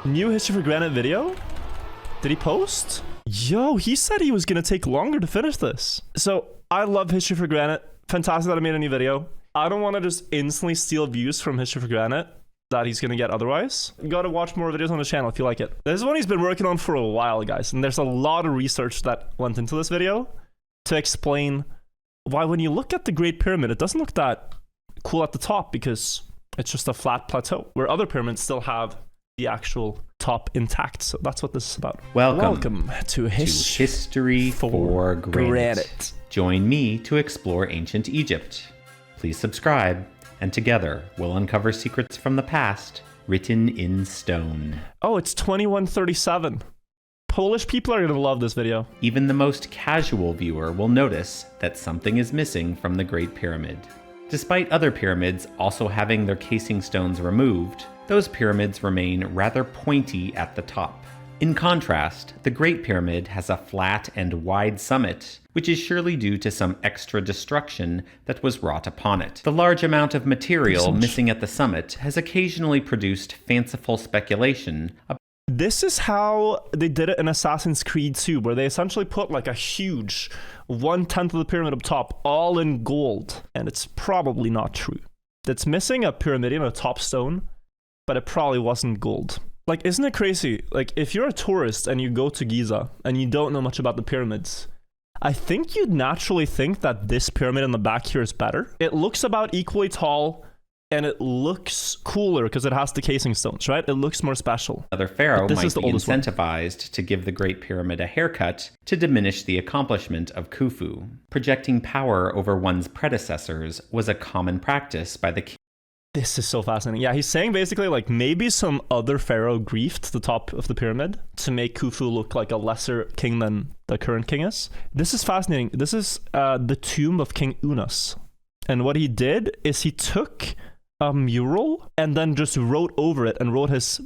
New History for Granite video? Did he post? Yo, he said he was gonna take longer to finish this. So I love History for Granite. Fantastic that I made a new video. I don't want to just instantly steal views from History for Granite that he's gonna get otherwise. You gotta watch more videos on the channel if you like it. This is one he's been working on for a while, guys, and there's a lot of research that went into this video to explain why when you look at the Great Pyramid, it doesn't look that cool at the top because it's just a flat plateau, where other pyramids still have the actual top intact. So that's what this is about. Welcome to History for Granite. Join me to explore ancient Egypt. Please subscribe, and together we'll uncover secrets from the past written in stone. Oh, it's 2137. Polish people are gonna love this video. Even the most casual viewer will notice that something is missing from the Great Pyramid. Despite other pyramids also having their casing stones removed, those pyramids remain rather pointy at the top. In contrast, the Great Pyramid has a flat and wide summit, which is surely due to some extra destruction that was wrought upon it. The large amount of material missing at the summit has occasionally produced fanciful speculation about. This is how they did it in Assassin's Creed 2, where they essentially put like a huge 1/10 of the pyramid up top, all in gold. And it's probably not true. It's missing a pyramidion, a top stone, but it probably wasn't gold. Like, isn't it crazy? Like, if you're a tourist and you go to Giza and you don't know much about the pyramids, I think you'd naturally think that this pyramid in the back here is better. It looks about equally tall, and it looks cooler because it has the casing stones, right? It looks more special. Another pharaoh might be incentivized to give the Great Pyramid a haircut to diminish the accomplishment of Khufu. Projecting power over one's predecessors was a common practice by the king. This is so fascinating. Yeah, he's saying basically like maybe some other pharaoh griefed the top of the pyramid to make Khufu look like a lesser king than the current king is. This is fascinating. This is the tomb of King Unas. And what he did is he took a mural and then just wrote over it and wrote his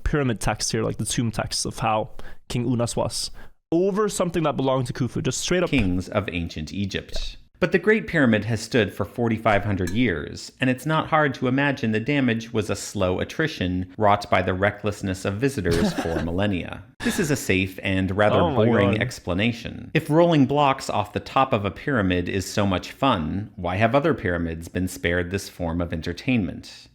pyramid text here, like the tomb text of how King Unas was, over something that belonged to Khufu, just straight up. Kings of ancient Egypt. But the Great Pyramid has stood for 4,500 years, and it's not hard to imagine the damage was a slow attrition wrought by the recklessness of visitors for millennia. This is a safe and rather boring explanation. If rolling blocks off the top of a pyramid is so much fun, why have other pyramids been spared this form of entertainment?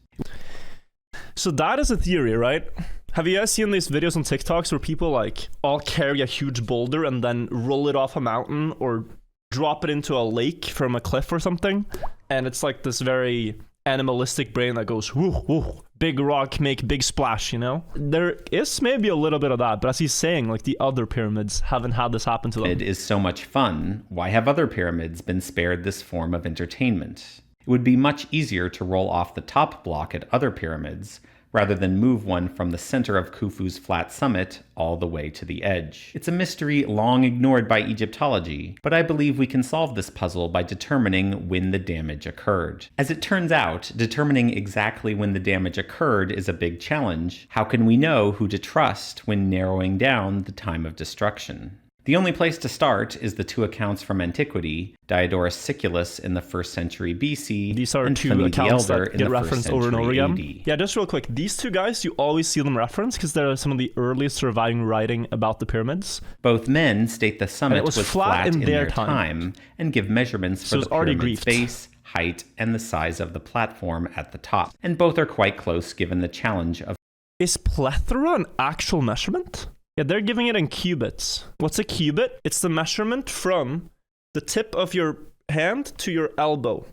So that is a theory, right? Have you guys seen these videos on TikToks where people like all carry a huge boulder and then roll it off a mountain or drop it into a lake from a cliff or something? And it's like this very animalistic brain that goes, whoo, whoo, big rock, make big splash, you know? There is maybe a little bit of that, but as he's saying, like the other pyramids haven't had this happen to them. It is so much fun. Why have other pyramids been spared this form of entertainment? It would be much easier to roll off the top block at other pyramids, rather than move one from the center of Khufu's flat summit all the way to the edge. It's a mystery long ignored by Egyptology, but I believe we can solve this puzzle by determining when the damage occurred. As it turns out, determining exactly when the damage occurred is a big challenge. How can we know who to trust when narrowing down the time of destruction? The only place to start is the two accounts from antiquity, Diodorus Siculus in the 1st century BC, these are and two Pliny accounts the Elder that in get the referenced 1st over and over again. AD. Yeah, just real quick, these two guys, you always see them referenced because they're some of the earliest surviving writing about the pyramids. Both men state the summit was flat in their time and give measurements for the pyramid's base, height, and the size of the platform at the top. And both are quite close given the challenge of... Is plethora an actual measurement? Yeah, they're giving it in cubits. What's a cubit? It's the measurement from the tip of your hand to your elbow.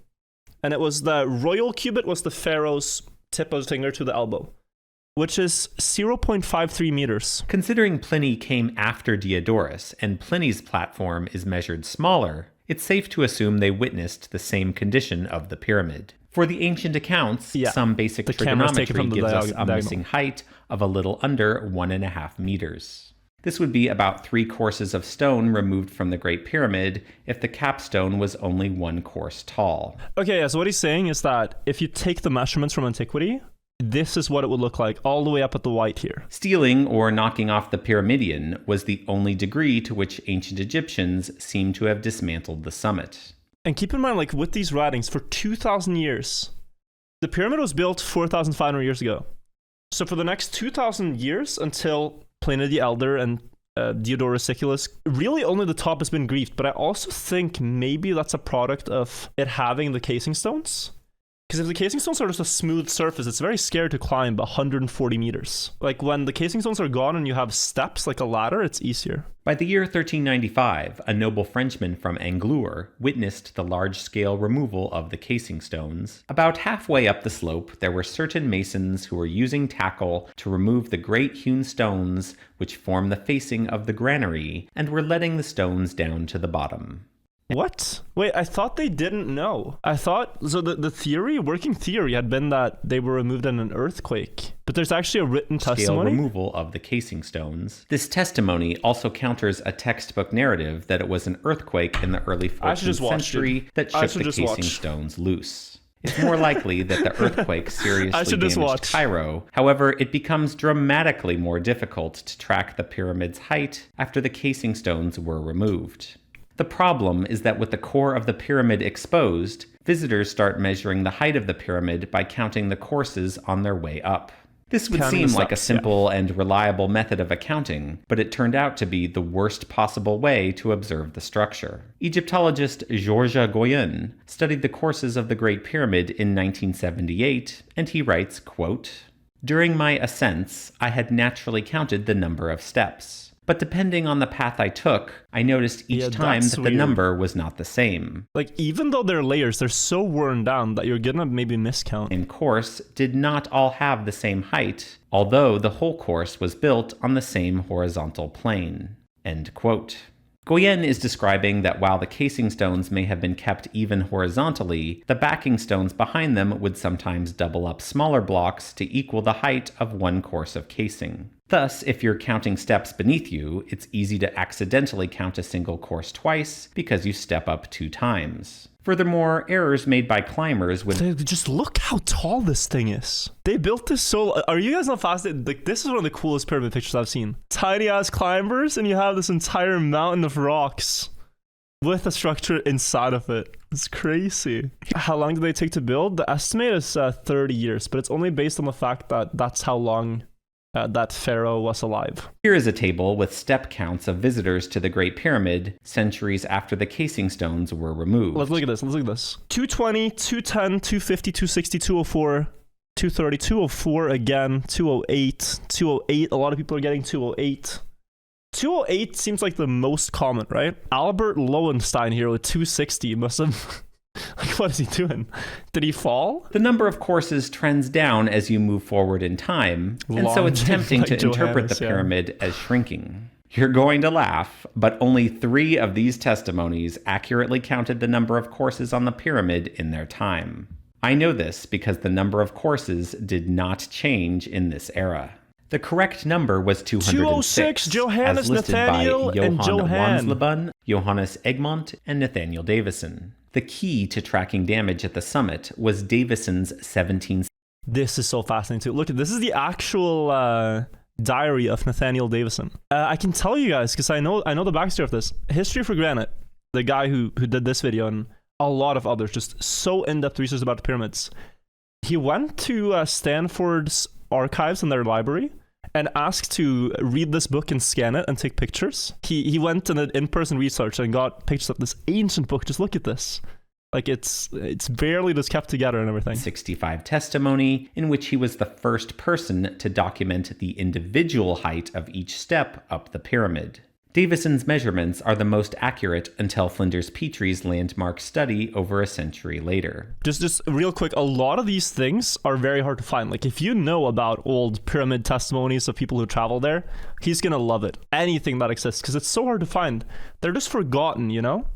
And it was the royal cubit was the pharaoh's tip of the finger to the elbow, which is 0.53 meters. Considering Pliny came after Diodorus and Pliny's platform is measured smaller, it's safe to assume they witnessed the same condition of the pyramid. For the ancient accounts, some basic trigonometry gives us a missing height of a little under 1.5 meters. This would be about 3 courses of stone removed from the Great Pyramid if the capstone was only 1 course tall. Okay, yeah, so what he's saying is that if you take the measurements from antiquity, this is what it would look like all the way up at the white here. Stealing or knocking off the pyramidion was the only degree to which ancient Egyptians seem to have dismantled the summit. And keep in mind, like with these writings, for 2,000 years, the pyramid was built 4,500 years ago. So for the next 2,000 years until Pliny the Elder and Diodorus Siculus, really only the top has been griefed, but I also think maybe that's a product of it having the casing stones. Because if the casing stones are just a smooth surface, it's very scary to climb 140 meters. Like when the casing stones are gone and you have steps like a ladder, it's easier. By the year 1395, a noble Frenchman from Anglour witnessed the large-scale removal of the casing stones. About halfway up the slope, there were certain masons who were using tackle to remove the great hewn stones which form the facing of the granary, and were letting the stones down to the bottom. What? Wait, I thought they didn't know. I thought, so the working theory had been that they were removed in an earthquake. But there's actually a written testimony? Removal of the casing stones. This testimony also counters a textbook narrative that it was an earthquake in the early 14th century that shook the casing stones loose. It's more likely that the earthquake seriously damaged Cairo. However, it becomes dramatically more difficult to track the pyramid's height after the casing stones were removed. The problem is that with the core of the pyramid exposed, visitors start measuring the height of the pyramid by counting the courses on their way up. This would seem like a simple and reliable method of accounting, but it turned out to be the worst possible way to observe the structure. Egyptologist Georges Goyen studied the courses of the Great Pyramid in 1978, and he writes, quote, "During my ascents, I had naturally counted the number of steps. But depending on the path I took, I noticed each time that the number was not the same. Like, even though they're layers, they're so worn down that you're gonna maybe miscount. And course did not all have the same height, although the whole course was built on the same horizontal plane." End quote. Goyen is describing that while the casing stones may have been kept even horizontally, the backing stones behind them would sometimes double up smaller blocks to equal the height of one course of casing. Thus, if you're counting steps beneath you, it's easy to accidentally count a single course twice because you step up 2 times. Furthermore, errors made by climbers would... Just look how tall this thing is. They built this so... Are you guys not fascinated? Like, this is one of the coolest pyramid pictures I've seen. Tiny-ass climbers, and you have this entire mountain of rocks with a structure inside of it. It's crazy. How long did they take to build? The estimate is 30 years, but it's only based on the fact that that's how long that Pharaoh was alive. Here is a table with step counts of visitors to the Great Pyramid centuries after the casing stones were removed. Let's look at this. 220, 210, 250, 260, 204, 230, 204 again, 208, 208. A lot of people are getting 208. 208 seems like the most common, right? Albert Lowenstein here with 260 must have... Like, what is he doing? Did he fall? The number of courses trends down as you move forward in time, and so it's tempting to interpret the pyramid as shrinking. You're going to laugh, but only 3 of these testimonies accurately counted the number of courses on the pyramid in their time. I know this because the number of courses did not change in this era. The correct number was 206, Johannes, as listed Nathaniel, by Johann and Johann. Wansleben, Johannes Egmont, and Nathaniel Davison. The key to tracking damage at the summit was Davison's 17... This is so fascinating too. Look, this is the actual diary of Nathaniel Davison. I can tell you guys, because I know the backstory of this. History for Granite, the guy who did this video and a lot of others, just so in-depth research about the pyramids. He went to Stanford's archives in their library and asked to read this book and scan it and take pictures. He went and did in-person research and got pictures of this ancient book. Just look at this. Like, it's barely just kept together and everything. 65 testimony, in which he was the first person to document the individual height of each step up the pyramid. Davison's measurements are the most accurate until Flinders Petrie's landmark study over a century later. Just real quick, a lot of these things are very hard to find. Like, if you know about old pyramid testimonies of people who travel there, he's gonna love it. Anything that exists, because it's so hard to find. They're just forgotten, you know?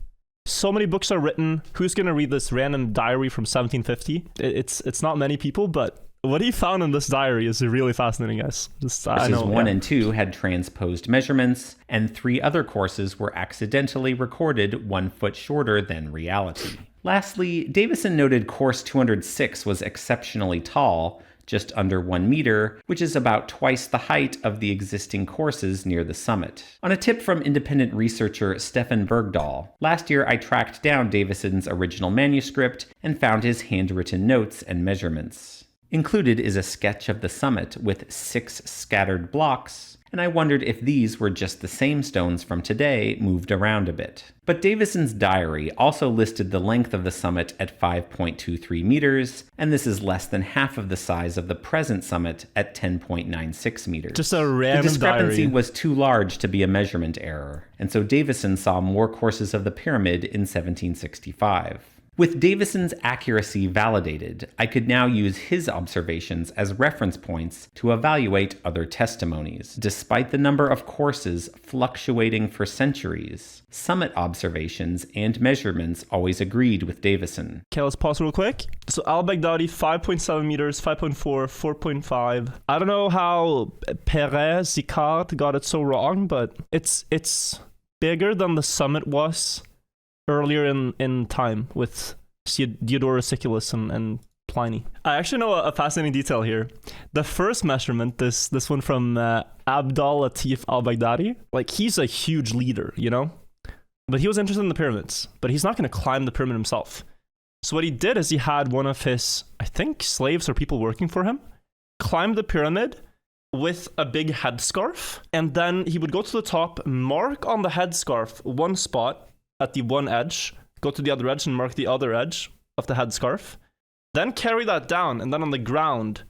So many books are written. Who's gonna read this random diary from 1750? It's not many people, but what he found in this diary is really fascinating, guys. Courses 1 and 2 had transposed measurements, and 3 other courses were accidentally recorded 1 foot shorter than reality. Lastly, Davison noted course 206 was exceptionally tall, just under 1 meter, which is about twice the height of the existing courses near the summit. On a tip from independent researcher Stefan Bergdahl, last year I tracked down Davison's original manuscript and found his handwritten notes and measurements. Included is a sketch of the summit with 6 scattered blocks, and I wondered if these were just the same stones from today moved around a bit. But Davison's diary also listed the length of the summit at 5.23 meters, and this is less than half of the size of the present summit at 10.96 meters. Just a random The discrepancy diary. was too large to be a measurement error, and so Davison saw more courses of the pyramid in 1765. With Davison's accuracy validated, I could now use his observations as reference points to evaluate other testimonies. Despite the number of courses fluctuating for centuries, summit observations and measurements always agreed with Davison. Okay, let's pause real quick. So al-Baghdadi, 5.7 meters, 5.4, 4.5. I don't know how Perez Sicard got it so wrong, but it's bigger than the summit was earlier in time with Diodorus Siculus and Pliny. I actually know a fascinating detail here. The first measurement, this one from Abdal Latif al-Baghdadi, like he's a huge leader, you know? But he was interested in the pyramids, but he's not going to climb the pyramid himself. So what he did is he had one of his, I think, slaves or people working for him, climb the pyramid with a big headscarf, and then he would go to the top, mark on the headscarf one spot, at the one edge, go to the other edge and mark the other edge of the headscarf, then carry that down, and then on the ground,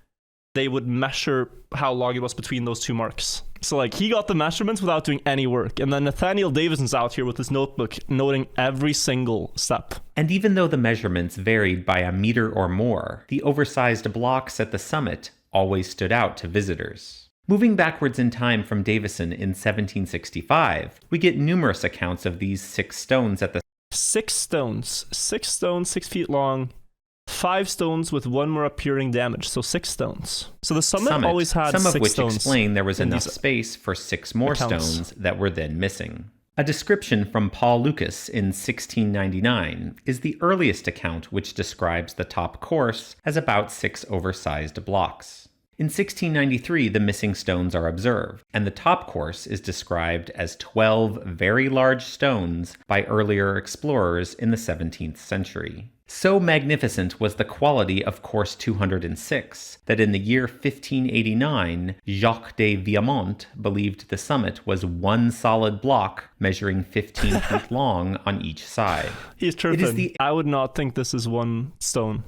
they would measure how long it was between those two marks. So like he got the measurements without doing any work, and then Nathaniel Davison's out here with his notebook noting every single step. And even though the measurements varied by a meter or more, the oversized blocks at the summit always stood out to visitors. Moving backwards in time from Davison in 1765, we get numerous accounts of these 6 stones at the 6 stones, 6 feet long, 5 stones with one more appearing damage, so 6 stones. So the summit always had some 6 of which stones. explain there was enough space for 6 more stones that were then missing. A description from Paul Lucas in 1699 is the earliest account which describes the top course as about 6 oversized blocks. In 1693, the missing stones are observed, and the top course is described as 12 very large stones by earlier explorers in the 17th century. So magnificent was the quality of course 206 that in the year 1589, Jacques de Viamont believed the summit was one solid block measuring 15 feet long on each side. He's tripping. I would not think this is one stone.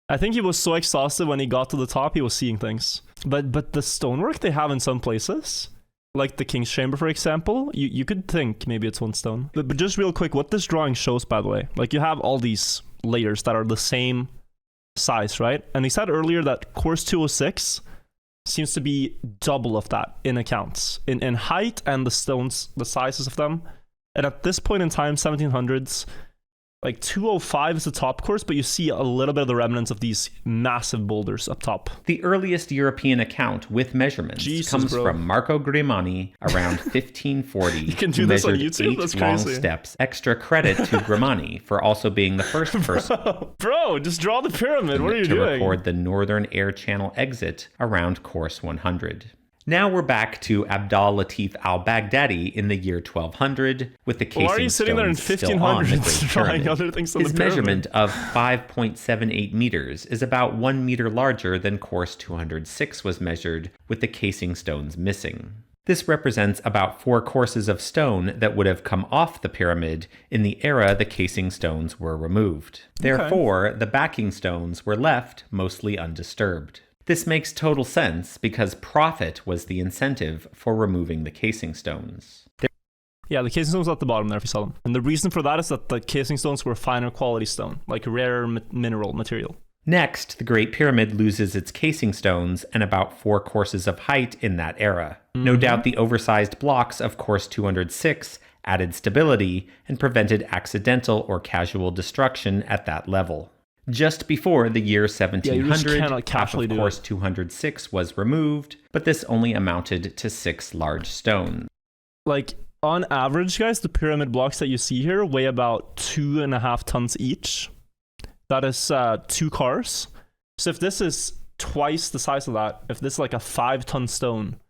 I think he was so exhausted when he got to the top, he was seeing things. But the stonework they have in some places, like the King's Chamber, for example, you could think maybe it's one stone. But just real quick, what this drawing shows, by the way, like you have all these layers that are the same size, right? And he said earlier that course 206 seems to be double of that in accounts, in height and the stones, the sizes of them. And at this point in time, 1700s, like 205 is the top course, but you see a little bit of the remnants of these massive boulders up top. The earliest European account with measurements comes from Marco Grimani around 1540. You can do this on YouTube? That's long crazy. steps. Extra credit to Grimani for also being the first person Bro, just draw the pyramid. What are you to doing? record the northern air channel exit around course 100. Now we're back to Abdal Latif al-Baghdadi in the year 1200 with the casing Why are you sitting there in stones still on the 1500s Great drawing Pyramid. other things on His the pyramid? measurement of 5.78 meters is about 1 meter larger than course 206 was measured, with the casing stones missing. This represents about 4 courses of stone that would have come off the pyramid in the era the casing stones were removed. Therefore, the backing stones were left mostly undisturbed. This makes total sense because profit was the incentive for removing the casing stones. Yeah, the casing stones at the bottom there if you saw them. And the reason for that is that the casing stones were finer quality stone, like rarer mineral material. Next, the Great Pyramid loses its casing stones and about 4 courses of height in that era. No doubt the oversized blocks of course 206 added stability and prevented accidental or casual destruction at that level. Just before the year 1700, half of course 206 was removed, but this only amounted to 6 large stones. Like, on average, guys, the pyramid blocks that you see here weigh about 2.5 tons each. That is 2 cars. So if this is twice the size of that, if this is like a 5-ton stone,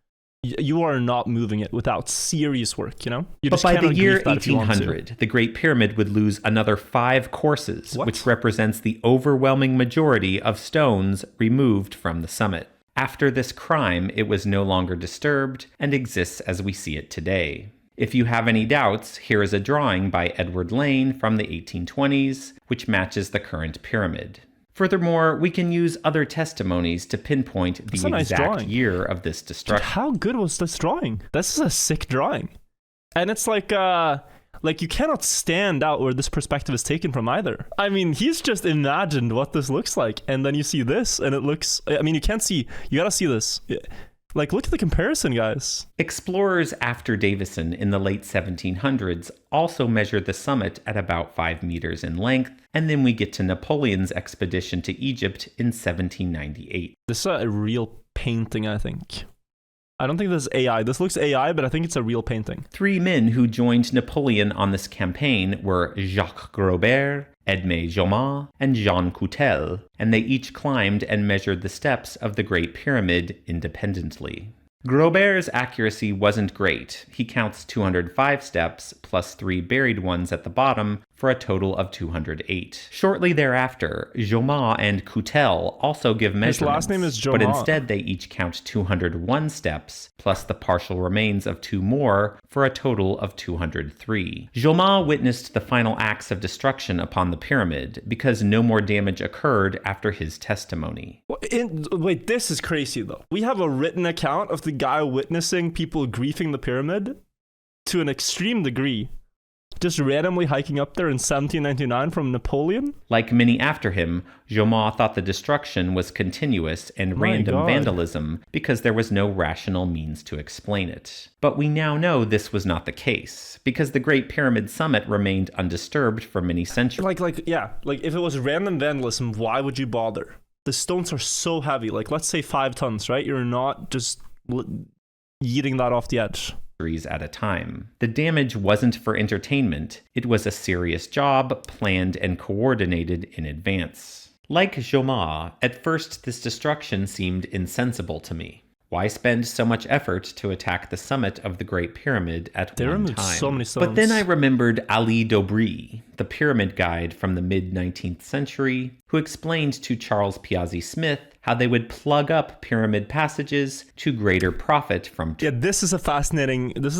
You are not moving it without serious work, you know? You But by the cannot year grief that if you want to. 1800, the Great Pyramid would lose another 5 courses, What? which represents the overwhelming majority of stones removed from the summit. After this crime, it was no longer disturbed and exists as we see it today. If you have any doubts, here is a drawing by Edward Lane from the 1820s, which matches the current pyramid. Furthermore, we can use other testimonies to pinpoint the nice exact drawing. year of this Dude, destruction. how good was this drawing? This is a sick drawing. And it's like you cannot stand out where this perspective is taken from either. I mean, he's just imagined what this looks like. And then you see this and it looks, I mean, you can't see, you gotta see this. Like, look at the comparison, guys. Explorers after Davison in the late 1700s also measured the summit at about 5 meters in length, and then we get to Napoleon's expedition to Egypt in 1798. This is a real painting, I think. I don't think this is AI. This looks AI, but I think it's a real painting. 3 men who joined Napoleon on this campaign were Jacques Grobert, Edmé Jomas, and Jean Coutel, and they each climbed and measured the steps of the Great Pyramid independently. Grobert's accuracy wasn't great. He counts 205 steps, plus 3 buried ones at the bottom, for a total of 208. Shortly thereafter, Jomas and Coutel also give measurements, His last name is Jomas. but instead they each count 201 steps, plus the partial remains of 2 more, for a total of 203. Jomas witnessed the final acts of destruction upon the pyramid, because no more damage occurred after his testimony. Wait, this is crazy, though. We have a written account of the guy witnessing people griefing the pyramid to an extreme degree. Just randomly hiking up there in 1799 from Napoleon? Like many after him, Jomas thought the destruction was continuous and random vandalism because there was no rational means to explain it. But we now know this was not the case, because the Great Pyramid summit remained undisturbed for many centuries. Like if it was random vandalism, why would you bother? The stones are so heavy, like let's say 5 tons, right? You're not just yeeting that off the edge. At a time. The damage wasn't for entertainment, it was a serious job, planned and coordinated in advance. Like Jomas, at first this destruction seemed insensible to me. Why spend so much effort to attack the summit of the Great Pyramid at one time? So many stones. But then I remembered Ali Dobry, the pyramid guide from the mid-19th century, who explained to Charles Piazzi Smith how they would plug up pyramid passages to greater profit from... Yeah, this is a fascinating piece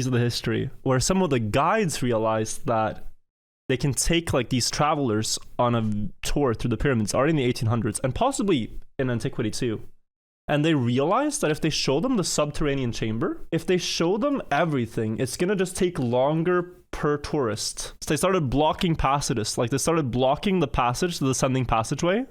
of the history, where some of the guides realized that they can take like these travelers on a tour through the pyramids already in the 1800s, and possibly in antiquity too. And they realized that if they show them the subterranean chamber, if they show them everything, it's gonna just take longer per tourist. So they started blocking passages. Like they started blocking the passage, the descending passageway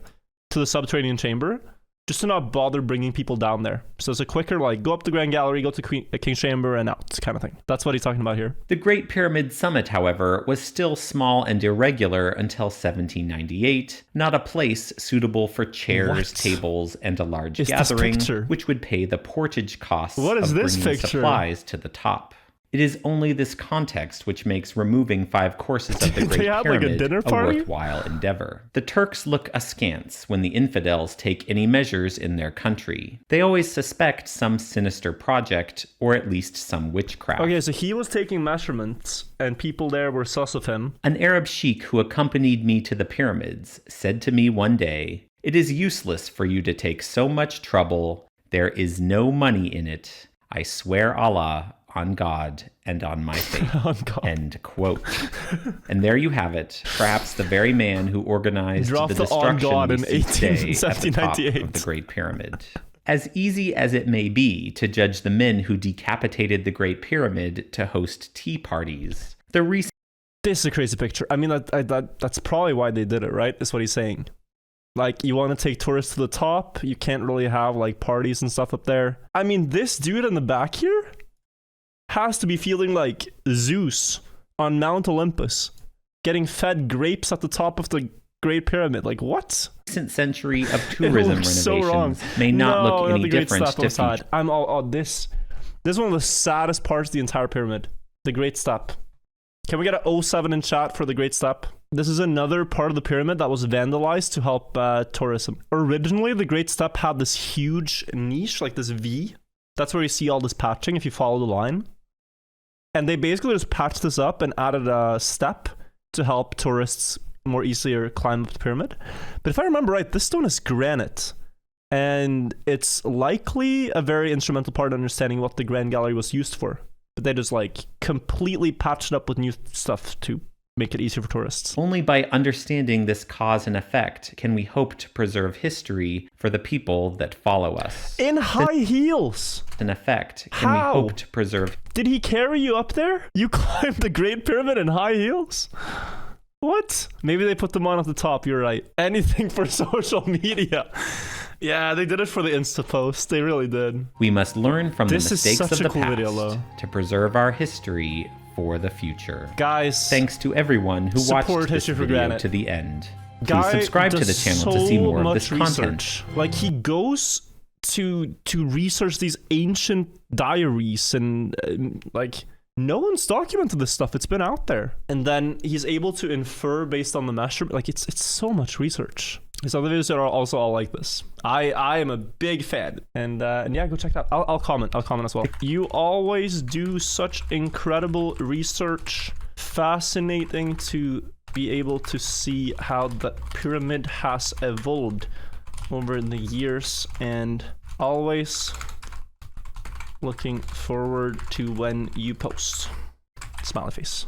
to the subterranean chamber, just to not bother bringing people down there. So it's a quicker, like, go up the Grand Gallery, go to King's Chamber, and out kind of thing. That's what he's talking about here. The Great Pyramid summit, however, was still small and irregular until 1798, not a place suitable for chairs, tables, and a large gathering, which would pay the portage costs of bringing supplies to the top. It is only this context which makes removing 5 courses of the Great Pyramid a worthwhile endeavor. The Turks look askance when the infidels take any measures in their country. They always suspect some sinister project, or at least some witchcraft. Okay, so he was taking measurements, and people there were sus of him. An Arab sheikh who accompanied me to the pyramids said to me one day, "It is useless for you to take so much trouble. There is no money in it. I swear Allah, on God and on my faith." On God. End quote. And there you have it. Perhaps the very man who organized the destruction we see today at the top of the Great Pyramid. As easy as it may be to judge the men who decapitated the Great Pyramid to host tea parties, this is a crazy picture. I mean, that's probably why they did it, right? That's what he's saying. Like, you want to take tourists to the top, you can't really have like parties and stuff up there. I mean, this dude in the back here has to be feeling like Zeus on Mount Olympus, getting fed grapes at the top of the Great Pyramid. Like, what? Recent century of tourism renovations may not look any different to future. This is one of the saddest parts of the entire pyramid. The Great Step. Can we get an 07 in chat for the Great Step? This is another part of the pyramid that was vandalized to help tourism. Originally, the Great Step had this huge niche, like this V. That's where you see all this patching if you follow the line. And they basically just patched this up and added a step to help tourists more easily climb up the pyramid. But if I remember right, this stone is granite. And it's likely a very instrumental part in understanding what the Grand Gallery was used for. But they just like completely patched it up with new stuff to make it easier for tourists. Only by understanding this cause and effect can we hope to preserve history for the people that follow us. In high heels! An effect can How? we hope to preserve. Did he carry you up there? You climbed the Great Pyramid in high heels? What? Maybe they put them on at the top, you're right. Anything for social media. Yeah, they did it for the Insta post. They really did. We must learn from This the is mistakes such of a the cool past video, though. to preserve our history for the future. Guys, Thanks to everyone who watched support this History for video Granite. to the end. Please Guy subscribe to the does channel to see so more of much this content. research. Like, he goes to research these ancient diaries and like no one's documented this stuff. It's been out there, and then he's able to infer based on the measurement. Like, it's so much research. His other videos are also all like this. I am a big fan, and yeah, go check that out. I'll comment as well. You always do such incredible research. Fascinating to be able to see how the pyramid has evolved over the years, and always looking forward to when you post. Smiley face.